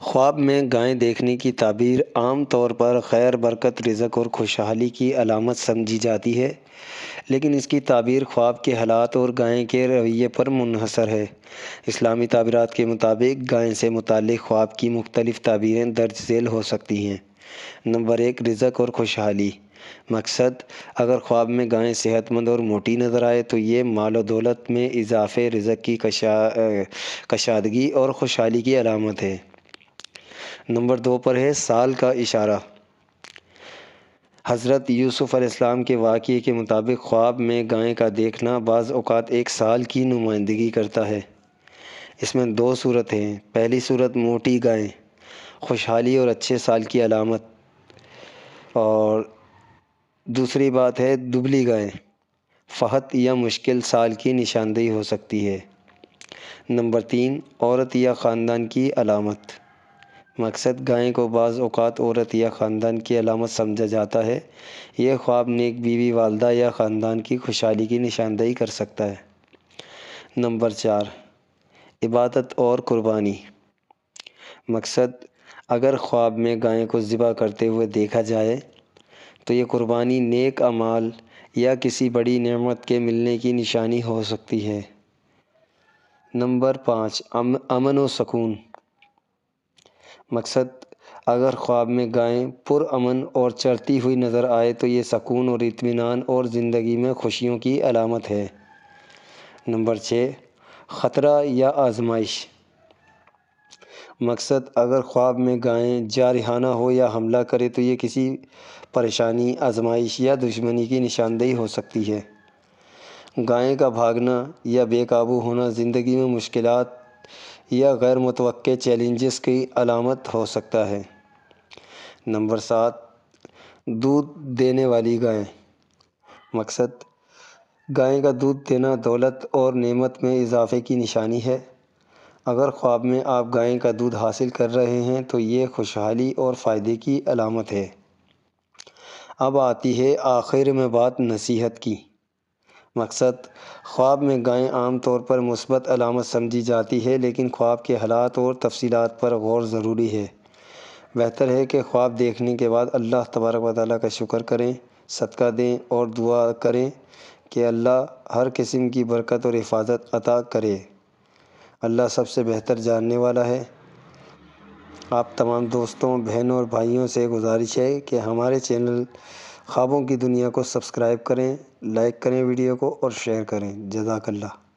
خواب میں گائیں دیکھنے کی تعبیر عام طور پر خیر، برکت، رزق اور خوشحالی کی علامت سمجھی جاتی ہے، لیکن اس کی تعبیر خواب کے حالات اور گائیں کے رویے پر منحصر ہے۔ اسلامی تعبیرات کے مطابق گائیں سے متعلق خواب کی مختلف تعبیریں درج ذیل ہو سکتی ہیں۔ نمبر 1، رزق اور خوشحالی۔ مقصد: اگر خواب میں گائیں صحت مند اور موٹی نظر آئے تو یہ مال و دولت میں اضافے، رزق کی کشادگی اور خوشحالی کی علامت ہے۔ نمبر 2 پر ہے سال کا اشارہ۔ حضرت یوسف علیہ السلام کے واقعے کے مطابق خواب میں گائیں کا دیکھنا بعض اوقات ایک سال کی نمائندگی کرتا ہے۔ اس میں 2 صورتیں ہیں۔ پہلی صورت موٹی گائیں، خوشحالی اور اچھے سال کی علامت، اور دوسری بات ہے دبلی گائیں، فحط یا مشکل سال کی نشاندہی ہو سکتی ہے۔ نمبر 3، عورت یا خاندان کی علامت۔ مقصد: گائیں کو بعض اوقات عورت یا خاندان کی علامت سمجھا جاتا ہے۔ یہ خواب نیک بیوی، والدہ یا خاندان کی خوشحالی کی نشاندہی کر سکتا ہے۔ نمبر 4، عبادت اور قربانی۔ مقصد: اگر خواب میں گائیں کو ذبح کرتے ہوئے دیکھا جائے تو یہ قربانی، نیک اعمال یا کسی بڑی نعمت کے ملنے کی نشانی ہو سکتی ہے۔ نمبر 5، امن و سکون۔ مقصد: اگر خواب میں گائیں پرامن اور چرتی ہوئی نظر آئے تو یہ سکون اور اطمینان اور زندگی میں خوشیوں کی علامت ہے۔ نمبر 6، خطرہ یا آزمائش۔ مقصد: اگر خواب میں گائیں جارحانہ ہو یا حملہ کرے تو یہ کسی پریشانی، آزمائش یا دشمنی کی نشاندہی ہو سکتی ہے۔ گائیں کا بھاگنا یا بے قابو ہونا زندگی میں مشکلات یا غیر متوقع چیلنجز کی علامت ہو سکتا ہے۔ نمبر 7، دودھ دینے والی گائیں۔ مقصد: گائیں کا دودھ دینا دولت اور نعمت میں اضافے کی نشانی ہے۔ اگر خواب میں آپ گائیں کا دودھ حاصل کر رہے ہیں تو یہ خوشحالی اور فائدے کی علامت ہے۔ اب آتی ہے آخر میں بات نصیحت کی۔ مقصد: خواب میں گائیں عام طور پر مثبت علامت سمجھی جاتی ہے، لیکن خواب کے حالات اور تفصیلات پر غور ضروری ہے۔ بہتر ہے کہ خواب دیکھنے کے بعد اللہ تبارک و تعالیٰ کا شکر کریں، صدقہ دیں اور دعا کریں کہ اللہ ہر قسم کی برکت اور حفاظت عطا کرے۔ اللہ سب سے بہتر جاننے والا ہے۔ آپ تمام دوستوں، بہنوں اور بھائیوں سے گزارش ہے کہ ہمارے چینل خوابوں کی دنیا کو سبسکرائب کریں، لائک کریں ویڈیو کو اور شیئر کریں۔ جزاک اللہ۔